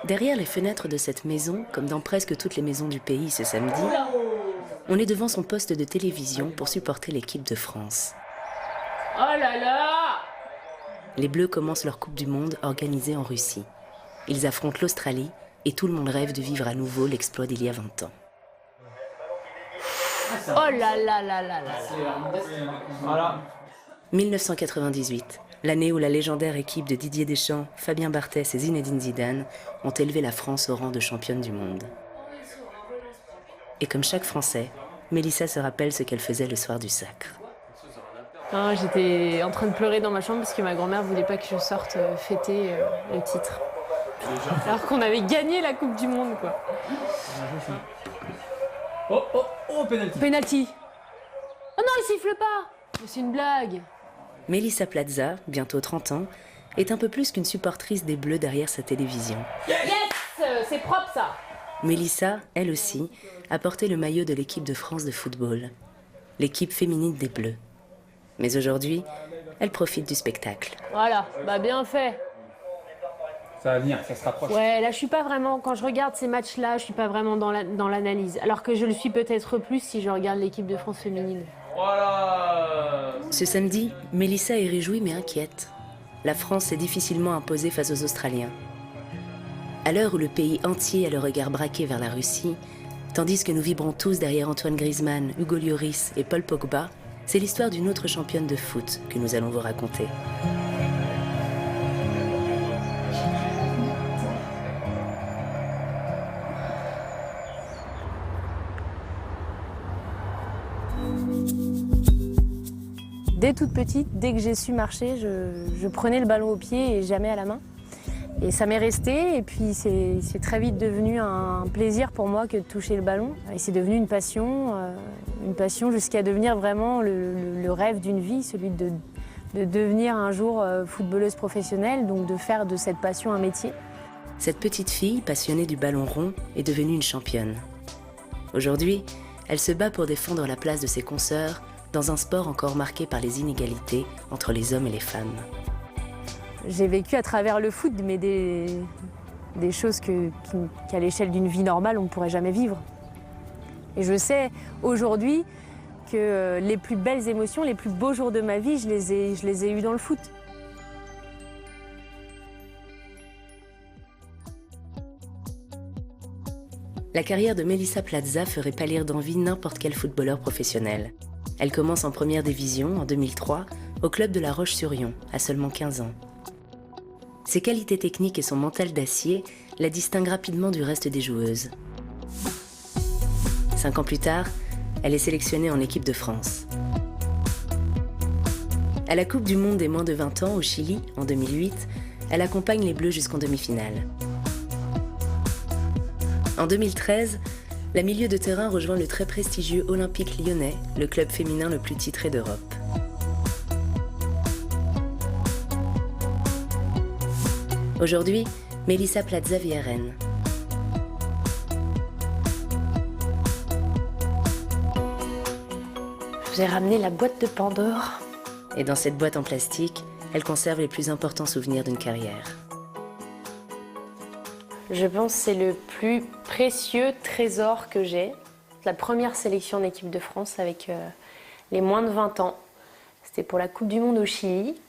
Derrière les fenêtres de cette maison, comme dans presque toutes les maisons du pays ce samedi, on est devant son poste de télévision pour supporter l'équipe de France. Oh là là! Les Bleus commencent leur Coupe du Monde organisée en Russie. Ils affrontent l'Australie et tout le monde rêve de vivre à nouveau l'exploit d'il y a 20 ans. Oh là là là là là! Voilà. 1998, l'année où la légendaire équipe de Didier Deschamps, Fabien Barthez et Zinedine Zidane ont élevé la France au rang de championne du monde. Et comme chaque Français, Mélissa se rappelle ce qu'elle faisait le soir du sacre. J'étais en train de pleurer dans ma chambre parce que ma grand-mère voulait pas que je sorte fêter le titre. Alors qu'on avait gagné la Coupe du Monde, quoi. Oh, oh, oh, penalty. Penalty. Oh non, il siffle pas. C'est une blague. Mélissa Plaza, bientôt 30 ans, est un peu plus qu'une supportrice des Bleus derrière sa télévision. Yes, c'est propre ça. Mélissa, elle aussi, a porté le maillot de l'équipe de France de football, l'équipe féminine des Bleus. Mais aujourd'hui, elle profite du spectacle. Voilà, bah bien fait. Ça va venir, ça se rapproche. Ouais, là je suis pas vraiment, quand je regarde ces matchs-là, je suis pas vraiment dans l'analyse. Alors que je le suis peut-être plus si je regarde l'équipe de France féminine. Voilà. Ce samedi, Mélissa est réjouie mais inquiète. La France s'est difficilement imposée face aux Australiens. À l'heure où le pays entier a le regard braqué vers la Russie, tandis que nous vibrons tous derrière Antoine Griezmann, Hugo Lloris et Paul Pogba, c'est l'histoire d'une autre championne de foot que nous allons vous raconter. Dès toute petite, dès que j'ai su marcher, je prenais le ballon au pied et jamais à la main. Et ça m'est resté, et puis c'est très vite devenu un plaisir pour moi que de toucher le ballon. Et c'est devenu une passion jusqu'à devenir vraiment le rêve d'une vie, celui de devenir un jour footballeuse professionnelle, donc de faire de cette passion un métier. Cette petite fille, passionnée du ballon rond, est devenue une championne. Aujourd'hui, elle se bat pour défendre la place de ses consoeurs dans un sport encore marqué par les inégalités entre les hommes et les femmes. J'ai vécu à travers le foot, mais des choses qu'à l'échelle d'une vie normale, on ne pourrait jamais vivre. Et je sais aujourd'hui que les plus belles émotions, les plus beaux jours de ma vie, je les ai eus dans le foot. La carrière de Mélissa Plaza ferait pâlir d'envie n'importe quel footballeur professionnel. Elle commence en première division en 2003 au club de La Roche-sur-Yon, à seulement 15 ans. Ses qualités techniques et son mental d'acier la distinguent rapidement du reste des joueuses. 5 ans plus tard, elle est sélectionnée en équipe de France. À la Coupe du Monde des moins de 20 ans au Chili, en 2008, elle accompagne les Bleus jusqu'en demi-finale. En 2013, la milieu de terrain rejoint le très prestigieux Olympique Lyonnais, le club féminin le plus titré d'Europe. Aujourd'hui, Mélissa Plaza vit à Rennes. Je vous ai ramené la boîte de Pandore. Et dans cette boîte en plastique, elle conserve les plus importants souvenirs d'une carrière. Je pense que c'est le plus précieux trésor que j'ai. La première sélection d'équipe de France avec les moins de 20 ans. C'était pour la Coupe du Monde au Chili.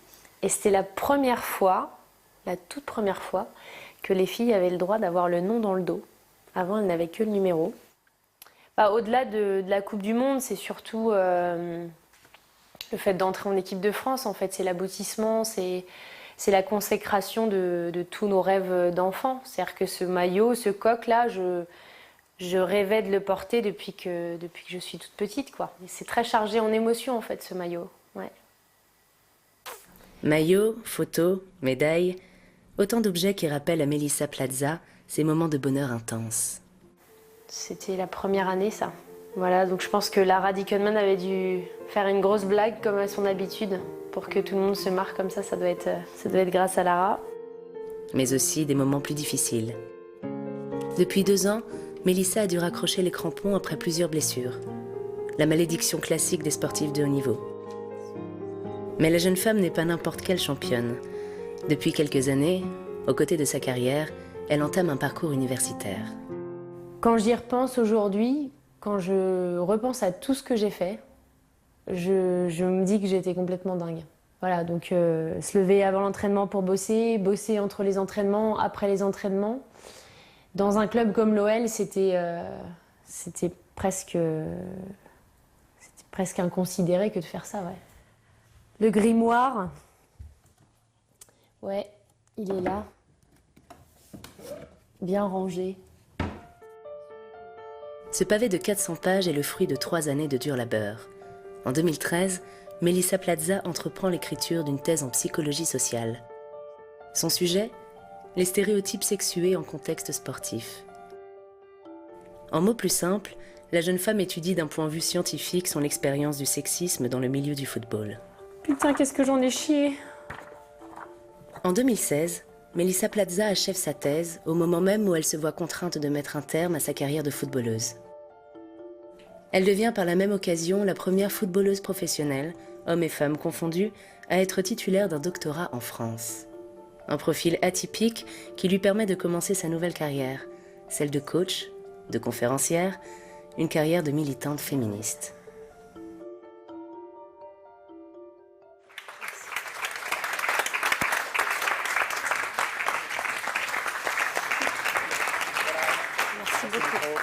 Et c'était la première fois, la toute première fois, que les filles avaient le droit d'avoir le nom dans le dos. Avant, elles n'avaient que le numéro. Au-delà de la Coupe du Monde, c'est surtout le fait d'entrer en équipe de France. En fait, c'est l'aboutissement, c'est la consécration de tous nos rêves d'enfants. C'est-à-dire que ce maillot, ce coq-là, je rêvais de le porter depuis que je suis toute petite, quoi. Et c'est très chargé en émotions, en fait, ce maillot. Ouais. Maillot, photos, médailles, autant d'objets qui rappellent à Mélissa Plaza ces moments de bonheur intense. C'était la première année, ça. Voilà, donc je pense que Lara Dickenman avait dû faire une grosse blague comme à son habitude. Pour que tout le monde se marre comme ça doit être grâce à Lara. Mais aussi des moments plus difficiles. Depuis 2 ans, Mélissa a dû raccrocher les crampons après plusieurs blessures. La malédiction classique des sportifs de haut niveau. Mais la jeune femme n'est pas n'importe quelle championne. Depuis quelques années, aux côtés de sa carrière, elle entame un parcours universitaire. Quand j'y repense aujourd'hui, quand je repense à tout ce que j'ai fait, je me dis que j'étais complètement dingue. Voilà, donc se lever avant l'entraînement pour bosser, bosser entre les entraînements, après les entraînements. Dans un club comme l'OL, c'était presque inconsidéré que de faire ça, ouais. Le grimoire, ouais, il est là, bien rangé. Ce pavé de 400 pages est le fruit de 3 années de dur labeur. En 2013, Melissa Plaza entreprend l'écriture d'une thèse en psychologie sociale. Son sujet ? Les stéréotypes sexués en contexte sportif. En mots plus simples, la jeune femme étudie d'un point de vue scientifique son expérience du sexisme dans le milieu du football. Putain, qu'est-ce que j'en ai chié! En 2016, Melissa Plaza achève sa thèse au moment même où elle se voit contrainte de mettre un terme à sa carrière de footballeuse. Elle devient par la même occasion la première footballeuse professionnelle, hommes et femmes confondus, à être titulaire d'un doctorat en France. Un profil atypique qui lui permet de commencer sa nouvelle carrière, celle de coach, de conférencière, une carrière de militante féministe. Merci beaucoup.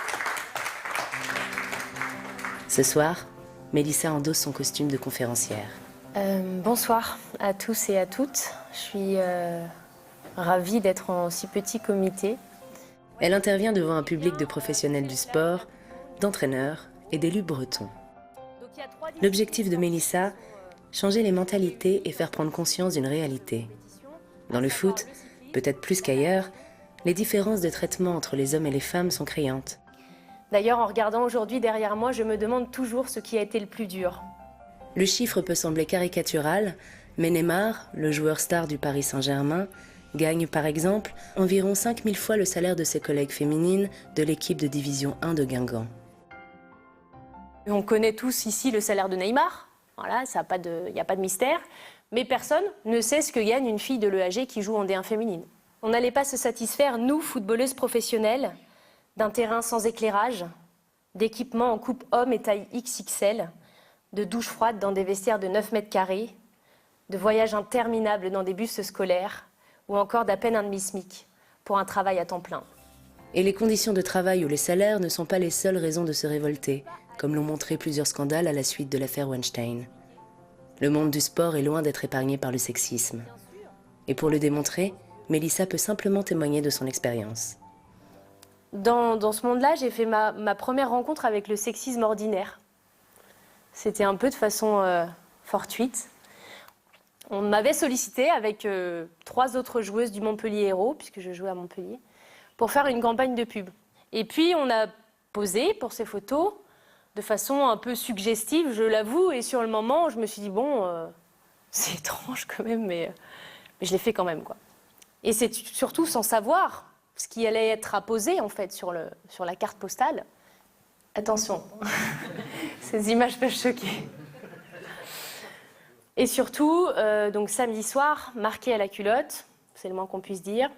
Ce soir, Melissa endosse son costume de conférencière. Bonsoir à tous et à toutes. Je suis ravie d'être en si petit comité. Elle intervient devant un public de professionnels du sport, d'entraîneurs et d'élus bretons. L'objectif de Melissa, changer les mentalités et faire prendre conscience d'une réalité. Dans le foot, peut-être plus qu'ailleurs, les différences de traitement entre les hommes et les femmes sont criantes. D'ailleurs, en regardant aujourd'hui derrière moi, je me demande toujours ce qui a été le plus dur. Le chiffre peut sembler caricatural, mais Neymar, le joueur star du Paris Saint-Germain, gagne par exemple environ 5000 fois le salaire de ses collègues féminines de l'équipe de division 1 de Guingamp. On connaît tous ici le salaire de Neymar, voilà, il n'y a pas de mystère, mais personne ne sait ce que gagne une fille de l'EAG qui joue en D1 féminine. On n'allait pas se satisfaire, nous, footballeuses professionnelles, d'un terrain sans éclairage, d'équipements en coupe homme et taille XXL, de douches froides dans des vestiaires de 9 mètres carrés, de voyages interminables dans des bus scolaires, ou encore d'à peine un demi-SMIC pour un travail à temps plein. Et les conditions de travail ou les salaires ne sont pas les seules raisons de se révolter, comme l'ont montré plusieurs scandales à la suite de l'affaire Weinstein. Le monde du sport est loin d'être épargné par le sexisme. Et pour le démontrer, Melissa peut simplement témoigner de son expérience. Dans ce monde-là, j'ai fait ma première rencontre avec le sexisme ordinaire. C'était un peu de façon fortuite. On m'avait sollicité avec 3 autres joueuses du Montpellier Hérault, puisque je jouais à Montpellier, pour faire une campagne de pub. Et puis on a posé pour ces photos de façon un peu suggestive, je l'avoue, et sur le moment, je me suis dit, bon, c'est étrange quand même, mais je l'ai fait quand même, quoi. Et c'est surtout sans savoir ce qui allait être apposé, en fait, sur la carte postale. Attention, ces images peuvent choquer. Et surtout, donc samedi soir, marqué à la culotte, c'est le moins qu'on puisse dire,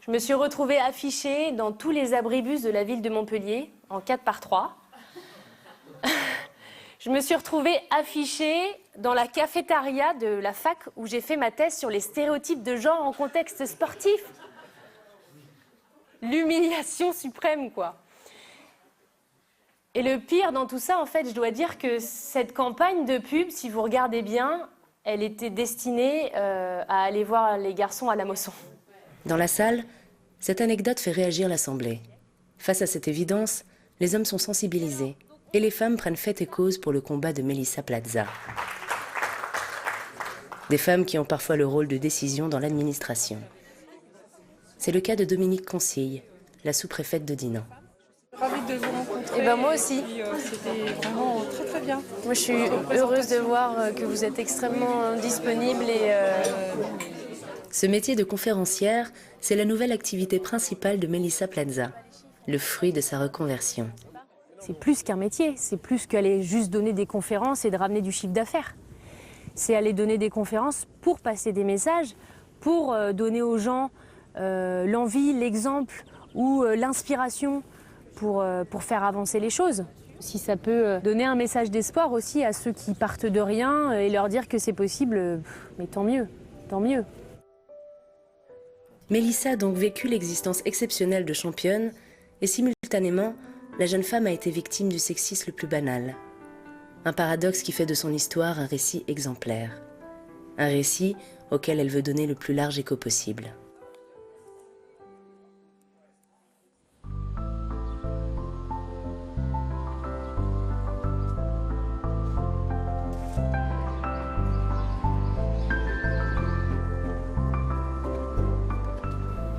je me suis retrouvée affichée dans tous les abribus de la ville de Montpellier, en 4x3. Je me suis retrouvée affichée dans la cafétéria de la fac où j'ai fait ma thèse sur les stéréotypes de genre en contexte sportif. L'humiliation suprême, quoi. Et le pire dans tout ça, en fait, je dois dire que cette campagne de pub, si vous regardez bien, elle était destinée à aller voir les garçons à la Mosson. Dans la salle, cette anecdote fait réagir l'Assemblée. Face à cette évidence, les hommes sont sensibilisés et les femmes prennent fait et cause pour le combat de Melissa Plaza. Des femmes qui ont parfois le rôle de décision dans l'administration. C'est le cas de Dominique Concille, la sous-préfète de Dinan. Ravie de vous rencontrer. Et ben moi aussi. C'était vraiment très très bien. Moi je suis heureuse de voir que vous êtes extrêmement disponible et... Ce métier de conférencière, c'est la nouvelle activité principale de Melissa Plaza, le fruit de sa reconversion. C'est plus qu'un métier, c'est plus qu'aller juste donner des conférences et de ramener du chiffre d'affaires. c'est aller donner des conférences pour passer des messages, pour donner aux gens l'envie, l'exemple ou l'inspiration pour faire avancer les choses. Si ça peut donner un message d'espoir aussi à ceux qui partent de rien et leur dire que c'est possible, mais tant mieux, tant mieux. Mélissa a donc vécu l'existence exceptionnelle de championne et simultanément, la jeune femme a été victime du sexisme le plus banal. Un paradoxe qui fait de son histoire un récit exemplaire. Un récit auquel elle veut donner le plus large écho possible.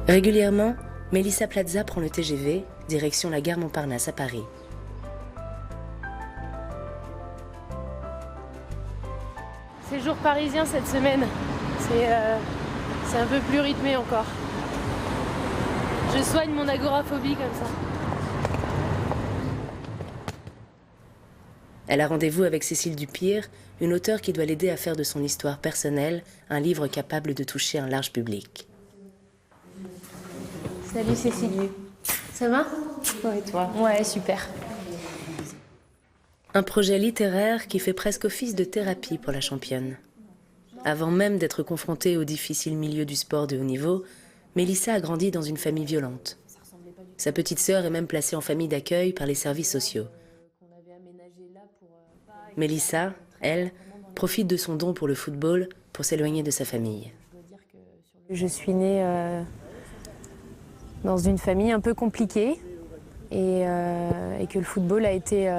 Régulièrement, Mélissa Plaza prend le TGV, direction la gare Montparnasse à Paris. C'est jour parisien cette semaine, c'est un peu plus rythmé encore. Je soigne mon agoraphobie comme ça. Elle a rendez-vous avec Cécile Dupire, une auteure qui doit l'aider à faire de son histoire personnelle un livre capable de toucher un large public. Salut Cécile. Ça va? Ouais, et toi? Ouais, super. Un projet littéraire qui fait presque office de thérapie pour la championne. Avant même d'être confrontée au difficile milieu du sport de haut niveau, Mélissa a grandi dans une famille violente. Sa petite sœur est même placée en famille d'accueil par les services sociaux. Mélissa, elle, profite de son don pour le football pour s'éloigner de sa famille. Je suis née dans une famille un peu compliquée et que le football a été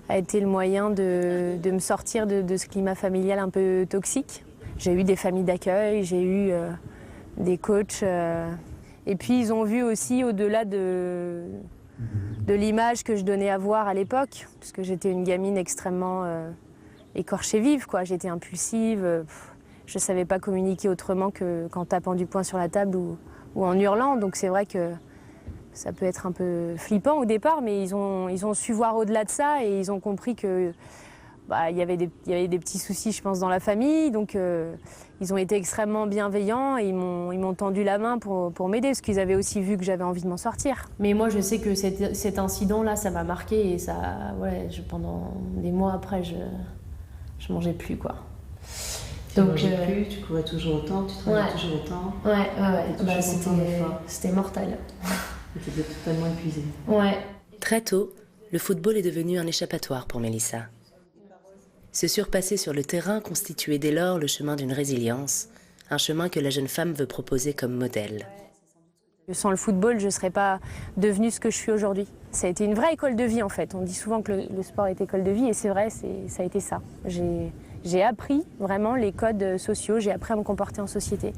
le moyen de me sortir de ce climat familial un peu toxique. J'ai eu des familles d'accueil, j'ai eu des coachs. Et puis ils ont vu aussi au-delà de l'image que je donnais à voir à l'époque, parce que j'étais une gamine extrêmement écorchée vive, quoi. J'étais impulsive, je ne savais pas communiquer autrement qu'en tapant du poing sur la table ou en hurlant. Donc c'est vrai que ça peut être un peu flippant au départ, mais ils ont su voir au-delà de ça et ils ont compris que il y avait des petits soucis, je pense, dans la famille. Donc ils ont été extrêmement bienveillants et ils m'ont tendu la main pour m'aider, parce qu'ils avaient aussi vu que j'avais envie de m'en sortir. Mais moi, je sais que cet incident-là, ça m'a marqué et ça, pendant des mois après, je mangeais plus, quoi. Tu mangeais plus, tu courais toujours autant, tu travaillais toujours autant. Ouais. C'était mortel. Tu étais totalement épuisée. Ouais. Très tôt, le football est devenu un échappatoire pour Mélissa. Se surpasser sur le terrain constituait dès lors le chemin d'une résilience, un chemin que la jeune femme veut proposer comme modèle. Sans le football, je ne serais pas devenue ce que je suis aujourd'hui. Ça a été une vraie école de vie, en fait. On dit souvent que le sport est école de vie, et c'est vrai, ça a été ça. J'ai appris vraiment les codes sociaux, j'ai appris à me comporter en société.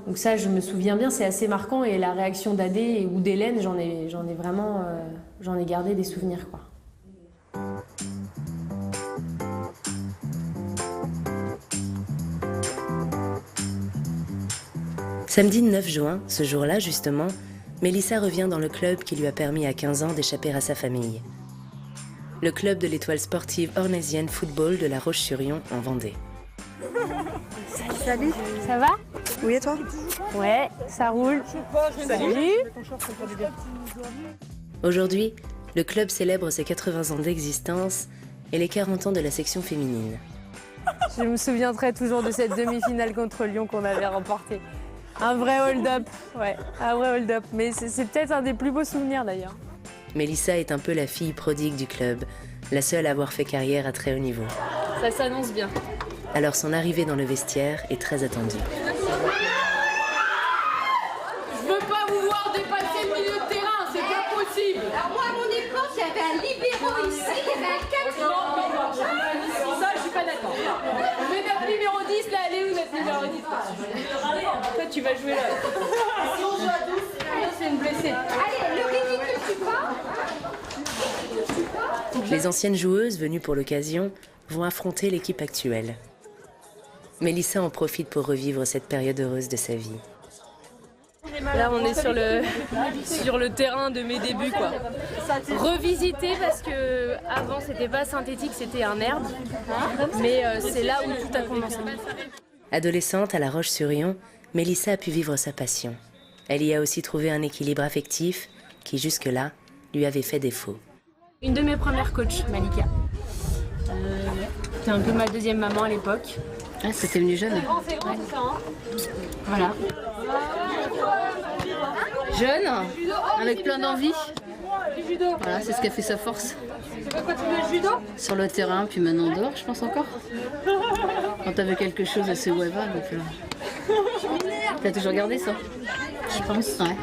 Donc ça, je me souviens bien, c'est assez marquant, et la réaction d'Adé ou d'Hélène, j'en ai gardé des souvenirs, quoi. Samedi 9 juin, ce jour-là justement, Mélissa revient dans le club qui lui a permis à 15 ans d'échapper à sa famille. Le club de l'étoile sportive ornésienne football de La Roche-sur-Yon en Vendée. Salut. Ça va? Oui, et toi? Ouais, ça roule. Salut. Aujourd'hui, le club célèbre ses 80 ans d'existence et les 40 ans de la section féminine. Je me souviendrai toujours de cette demi-finale contre Lyon qu'on avait remportée. Un vrai hold-up, ouais, un vrai hold-up. Mais c'est peut-être un des plus beaux souvenirs d'ailleurs. Mélissa est un peu la fille prodigue du club, la seule à avoir fait carrière à très haut niveau. Ça s'annonce bien. Alors son arrivée dans le vestiaire est très attendue. Je veux pas vous voir dépasser le milieu de terrain, c'est pas possible. Alors moi, à mon époque, il y avait un libéro ici, il y avait un capitaine. Ça, je suis pas d'accord. Mais notre numéro 10, là, elle est où notre numéro 10? Toi, tu vas jouer là. Si on joue à 12, c'est une blessée. Allez, le ridicule, tu pas. Les anciennes joueuses venues pour l'occasion vont affronter l'équipe actuelle. Mélissa en profite pour revivre cette période heureuse de sa vie. Là, on est sur le terrain de mes débuts, quoi. Revisité parce que avant c'était pas synthétique, c'était un herbe. Mais c'est là où tout a commencé. Adolescente à La Roche-sur-Yon, Mélissa a pu vivre sa passion. Elle y a aussi trouvé un équilibre affectif qui, jusque-là, lui avait fait défaut. Une de mes premières coachs, Malika. C'était un peu ma deuxième maman à l'époque. Ah, c'était venu jeune. Ouais. Voilà. Jeune, avec plein d'envie. Voilà, c'est ce qui a fait sa force. Sur le terrain, puis maintenant dehors, je pense encore. Quand t'avais quelque chose assez weva, donc... T'as toujours gardé ça? Je pense, ouais.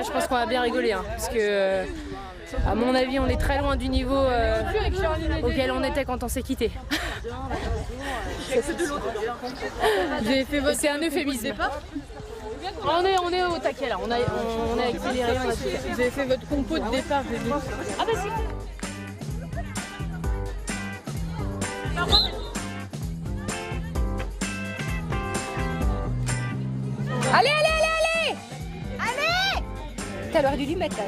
Je pense qu'on va bien rigoler, hein, parce que, à mon avis, on est très loin du niveau auquel on était quand on s'est quitté. C'est un euphémisme. On est au taquet là, on est accéléré. Vous avez fait votre compo de départ, j'ai vu. Ah bah si. Allez, allez, allez, allez! Allez! T'as l'heure dû lui mettre là.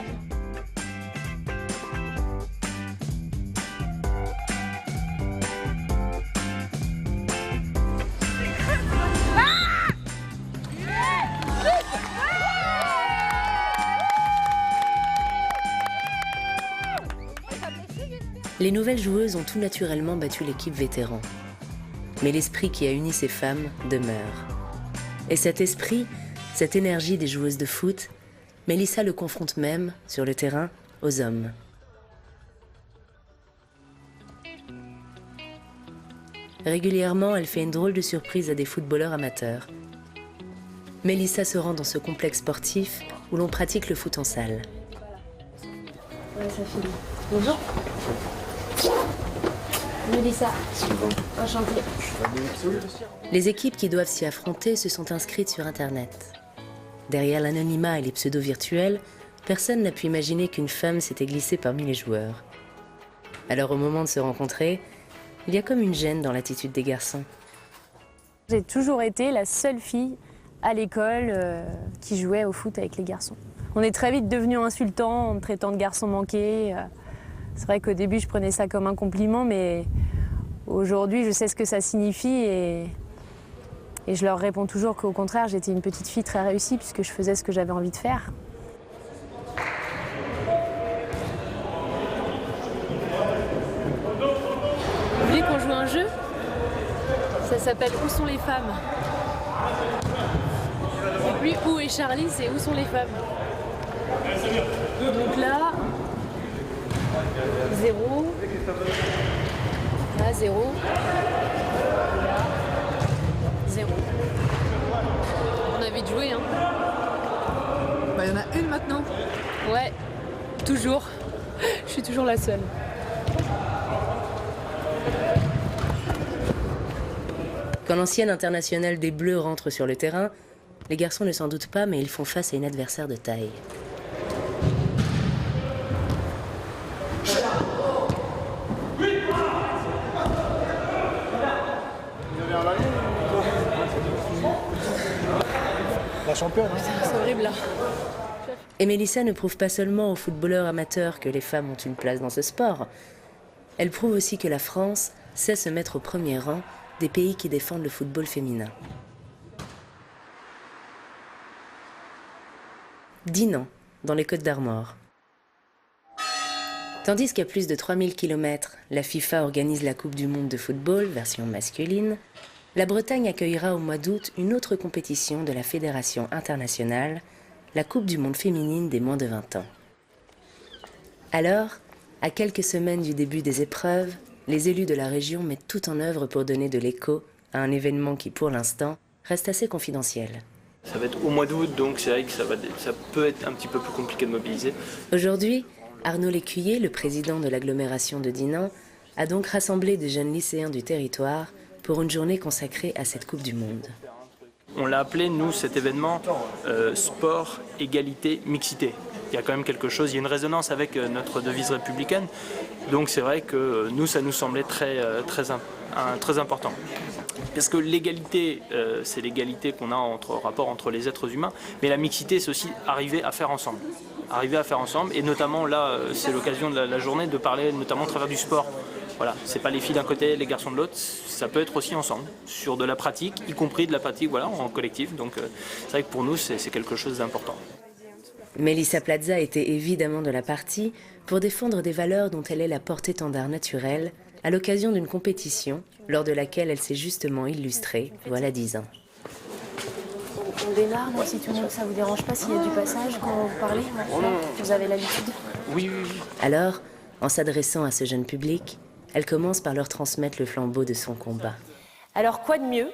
Les nouvelles joueuses ont tout naturellement battu l'équipe vétéran. Mais l'esprit qui a uni ces femmes demeure. Et cet esprit, cette énergie des joueuses de foot, Mélissa le confronte même, sur le terrain, aux hommes. Régulièrement, elle fait une drôle de surprise à des footballeurs amateurs. Mélissa se rend dans ce complexe sportif où l'on pratique le foot en salle. Ouais, ça fait. Bonjour. Mélissa. Enchantée. Les équipes qui doivent s'y affronter se sont inscrites sur Internet. Derrière l'anonymat et les pseudos virtuels, personne n'a pu imaginer qu'une femme s'était glissée parmi les joueurs. Alors au moment de se rencontrer, il y a comme une gêne dans l'attitude des garçons. J'ai toujours été la seule fille à l'école qui jouait au foot avec les garçons. On est très vite devenus insultants en me traitant de garçon manqué. C'est vrai qu'au début, je prenais ça comme un compliment, mais aujourd'hui, je sais ce que ça signifie et je leur réponds toujours qu'au contraire, j'étais une petite fille très réussie puisque je faisais ce que j'avais envie de faire. Vous voulez qu'on joue un jeu? Ça s'appelle Où sont les femmes? Et puis Où est Charlie, c'est Où sont les femmes? Donc là, 0. Là, 0. Là, 0. On a vite joué, hein. Bah, il y en a une maintenant. Ouais, toujours. Je suis toujours la seule. Quand l'ancienne internationale des Bleus rentre sur le terrain, les garçons ne s'en doutent pas, mais ils font face à une adversaire de taille. La championne. C'est horrible là. Et Mélissa ne prouve pas seulement aux footballeurs amateurs que les femmes ont une place dans ce sport. Elle prouve aussi que la France sait se mettre au premier rang des pays qui défendent le football féminin. Dinan, dans les Côtes-d'Armor. Tandis qu'à plus de 3000 km, la FIFA organise la Coupe du Monde de football, version masculine, la Bretagne accueillera au mois d'août une autre compétition de la Fédération internationale, la Coupe du Monde féminine des moins de 20 ans. Alors, à quelques semaines du début des épreuves, les élus de la région mettent tout en œuvre pour donner de l'écho à un événement qui, pour l'instant, reste assez confidentiel. Ça va être au mois d'août, donc c'est vrai que ça peut être un petit peu plus compliqué de mobiliser. Aujourd'hui, Arnaud Lécuyer, le président de l'agglomération de Dinan, a donc rassemblé des jeunes lycéens du territoire pour une journée consacrée à cette Coupe du Monde. On l'a appelé, nous, cet événement, sport, égalité, mixité. Il y a quand même quelque chose, il y a une résonance avec notre devise républicaine. Donc c'est vrai que nous, ça nous semblait très important. Parce que l'égalité, c'est l'égalité qu'on a rapport entre les êtres humains, mais la mixité, c'est aussi arriver à faire ensemble. Arriver à faire ensemble, et notamment là, c'est l'occasion de la journée de parler notamment à travers du sport. Voilà, c'est pas les filles d'un côté, les garçons de l'autre, ça peut être aussi ensemble, sur de la pratique, y compris de la pratique voilà, en collectif. Donc c'est vrai que pour nous, c'est quelque chose d'important. Melissa Plaza était évidemment de la partie pour défendre des valeurs dont elle est la porte-étendard naturelle à l'occasion d'une compétition lors de laquelle elle s'est justement illustrée, voilà 10 ans. On démarre, moi, si tout le monde, ça vous dérange pas s'il y a du passage quand vous parlez? Vous avez l'habitude? Oui, oui, oui. Alors, en s'adressant à ce jeune public, elle commence par leur transmettre le flambeau de son combat. Alors quoi de mieux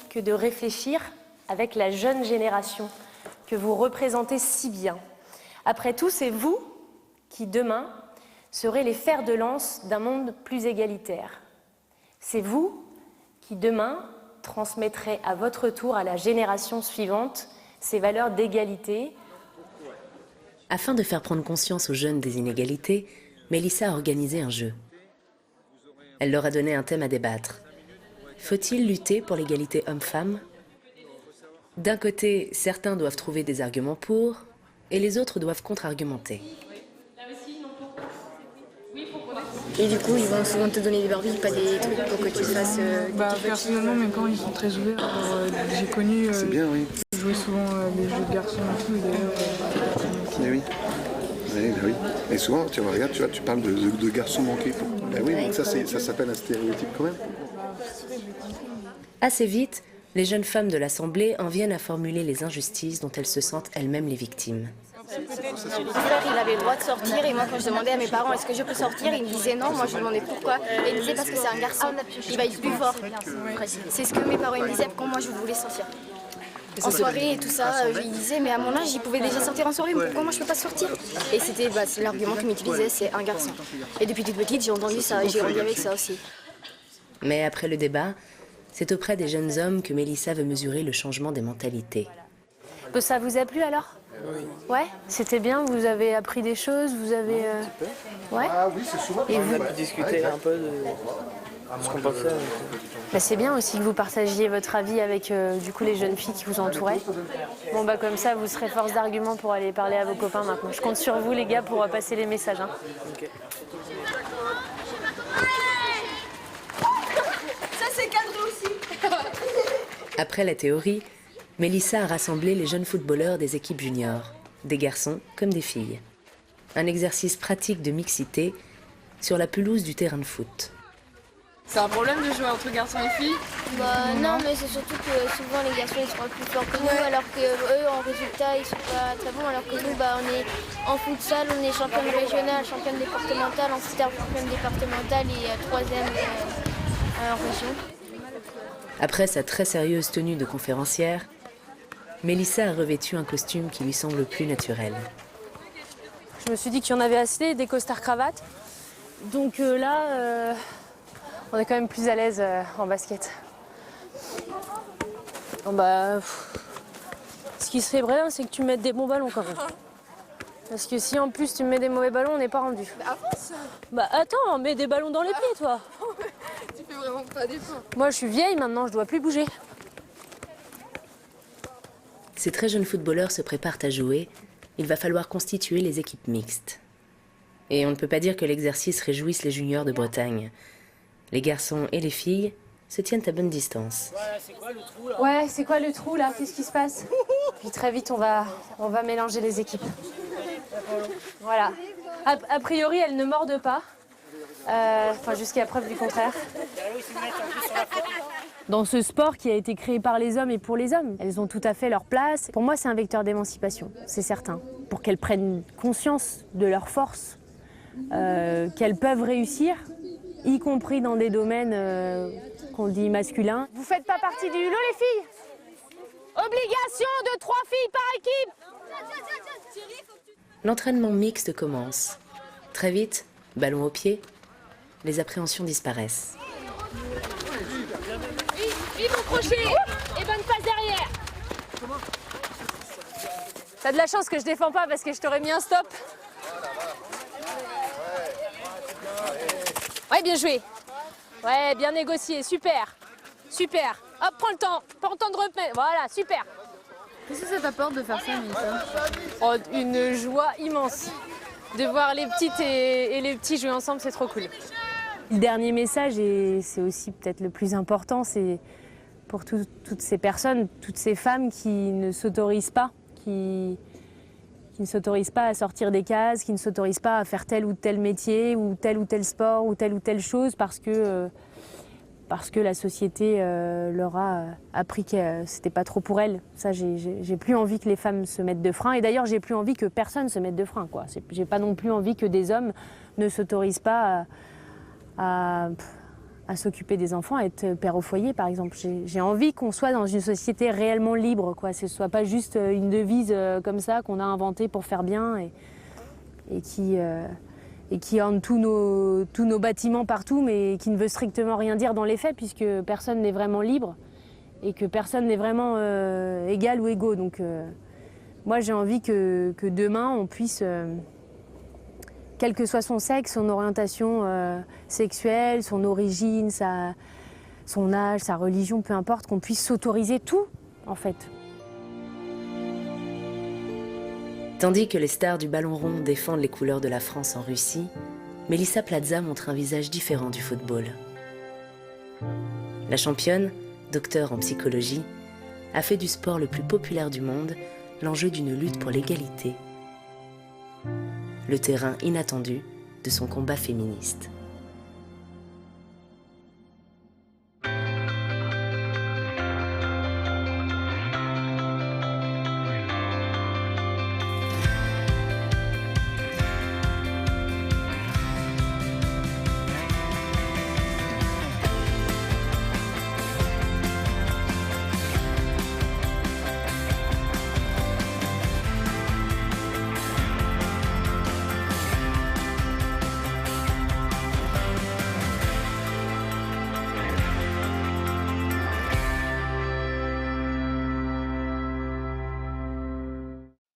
que de réfléchir avec la jeune génération que vous représentez si bien? Après tout, c'est vous qui, demain, serez les fers de lance d'un monde plus égalitaire. C'est vous qui, demain, transmettrez à votre tour à la génération suivante ces valeurs d'égalité. Afin de faire prendre conscience aux jeunes des inégalités, Melissa a organisé un jeu. Elle leur a donné un thème à débattre. Faut-il lutter pour l'égalité homme-femme? D'un côté, certains doivent trouver des arguments pour, et les autres doivent contre-argumenter. Et du coup, ils vont souvent te donner des barbilles, pas des trucs pour que tu fasses... personnellement, mes parents, ils sont très ouverts. J'ai connu... C'est bien, oui. Jouer souvent les jeux de garçons et tout, et d'ailleurs... Oui. Oui, bah oui. Et souvent, tu regardes, tu vois, tu parles de garçons manqués. Bah oui, donc ça s'appelle un stéréotype quand même. Assez vite, les jeunes femmes de l'Assemblée en viennent à formuler les injustices dont elles se sentent elles-mêmes les victimes. Mon frère, il avait le droit de sortir et moi quand je demandais à mes parents est-ce que je peux sortir, ils me disaient non, moi je demandais pourquoi. Et ils me disaient parce que c'est un garçon, il va être plus fort. C'est ce que mes parents me disaient quand moi je voulais sortir. En soirée et tout ça, ils disaient mais à mon âge ils pouvaient déjà sortir en soirée, mais pourquoi moi je peux pas sortir? Et c'était l'argument qu'ils m'utilisaient, c'est un garçon. Et depuis toute petite j'ai entendu ça et j'ai grandi avec ça aussi. Mais après le débat, c'est auprès des jeunes hommes que Melissa veut mesurer le changement des mentalités. Ça vous a plu alors? Oui. Ouais, c'était bien, vous avez appris des choses, vous avez... Ouais. Ah oui, c'est souvent. Et vous... On a pu discuter un peu de ce qu'on pensait. Bah, c'est bien aussi que vous partagiez votre avis avec du coup les jeunes filles qui vous entouraient. Bon bah comme ça vous serez force d'argument pour aller parler à vos copains maintenant. Je compte sur vous les gars pour passer les messages. Hein. Okay. Ça c'est cadré aussi. Après la théorie, Melissa a rassemblé les jeunes footballeurs des équipes juniors, des garçons comme des filles. Un exercice pratique de mixité sur la pelouse du terrain de foot. C'est un problème de jouer entre garçons et filles? Non, mais c'est surtout que souvent les garçons ils sont plus forts que nous, alors que eux en résultat ils sont pas très bons, alors que nous on est en futsal, on est championne régionale, championne départementale, en star championne départementale et 3e en région. Après sa très sérieuse tenue de conférencière, Melissa a revêtu un costume qui lui semble plus naturel. Je me suis dit qu'il y en avait assez, des costards cravates. Donc là, on est quand même plus à l'aise en basket. Bon, bah, ce qui serait bien, c'est que tu mettes des bons ballons quand même. Parce que si en plus tu me mets des mauvais ballons, on n'est pas rendu. Avance. Bah attends, mets des ballons dans les pieds toi. Tu fais vraiment pas d'effort. Moi je suis vieille maintenant, je dois plus bouger. Ces très jeunes footballeurs se préparent à jouer. Il va falloir constituer les équipes mixtes. Et on ne peut pas dire que l'exercice réjouisse les juniors de Bretagne. Les garçons et les filles se tiennent à bonne distance. Ouais, c'est quoi le trou là? Qu'est-ce qui se passe? Puis très vite on va mélanger les équipes. Voilà. A priori elles ne mordent pas. Enfin jusqu'à preuve du contraire. Dans ce sport qui a été créé par les hommes et pour les hommes, elles ont tout à fait leur place. Pour moi, c'est un vecteur d'émancipation, c'est certain. Pour qu'elles prennent conscience de leur force, qu'elles peuvent réussir, y compris dans des domaines qu'on dit masculins. Vous faites pas partie du lot, les filles? Obligation de 3 filles par équipe. L'entraînement mixte commence. Très vite, ballon au pied, les appréhensions disparaissent. Vive au crochet et bonne passe derrière. T'as de la chance que je défends pas parce que je t'aurais mis un stop. Ouais, bien joué. Ouais, bien négocié, super. Super. Hop, prends le temps de remettre. Voilà, super. Qu'est-ce que ça t'apporte de faire ça, Mélissa? Oh, une joie immense. De voir les petites et les petits jouer ensemble, c'est trop cool. Le dernier message, et c'est aussi peut-être le plus important, c'est pour toutes ces personnes, toutes ces femmes qui ne s'autorisent pas, qui ne s'autorisent pas à sortir des cases, qui ne s'autorisent pas à faire tel ou tel métier, ou tel sport, ou telle chose, parce que la société leur a appris que c'était pas trop pour elles. Ça, j'ai plus envie que les femmes se mettent de frein. Et d'ailleurs, j'ai plus envie que personne se mette de frein, quoi. J'ai pas non plus envie que des hommes ne s'autorisent pas à s'occuper des enfants, à être père au foyer, par exemple. J'ai envie qu'on soit dans une société réellement libre, quoi. Ce soit pas juste une devise comme ça qu'on a inventée pour faire bien et qui orne tous nos bâtiments partout, mais qui ne veut strictement rien dire dans les faits, puisque personne n'est vraiment libre et que personne n'est vraiment égal ou égaux. Donc moi, j'ai envie que demain, on puisse, quel que soit son sexe, son orientation sexuelle, son origine, son âge, sa religion, peu importe, qu'on puisse s'autoriser tout, en fait. Tandis que les stars du ballon rond défendent les couleurs de la France en Russie, Melissa Plaza montre un visage différent du football. La championne, docteur en psychologie, a fait du sport le plus populaire du monde l'enjeu d'une lutte pour l'égalité, le terrain inattendu de son combat féministe.